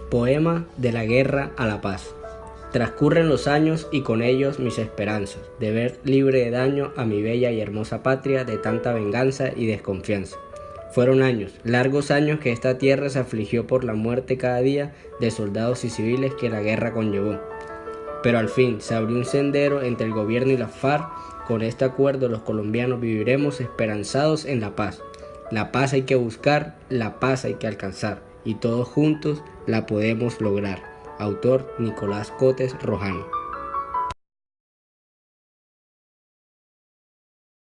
Poema de la guerra a la paz. Transcurren los años y con ellos mis esperanzas de ver libre de daño a mi bella y hermosa patria de tanta venganza y desconfianza. Fueron años, largos años que esta tierra se afligió por la muerte cada día de soldados y civiles que la guerra conllevó. Pero al fin se abrió un sendero entre el gobierno y las FARC. Con este acuerdo los colombianos viviremos esperanzados en la paz. La paz hay que buscar, la paz hay que alcanzar, y todos juntos la podemos lograr. Autor Nicolás Cotes Rojano.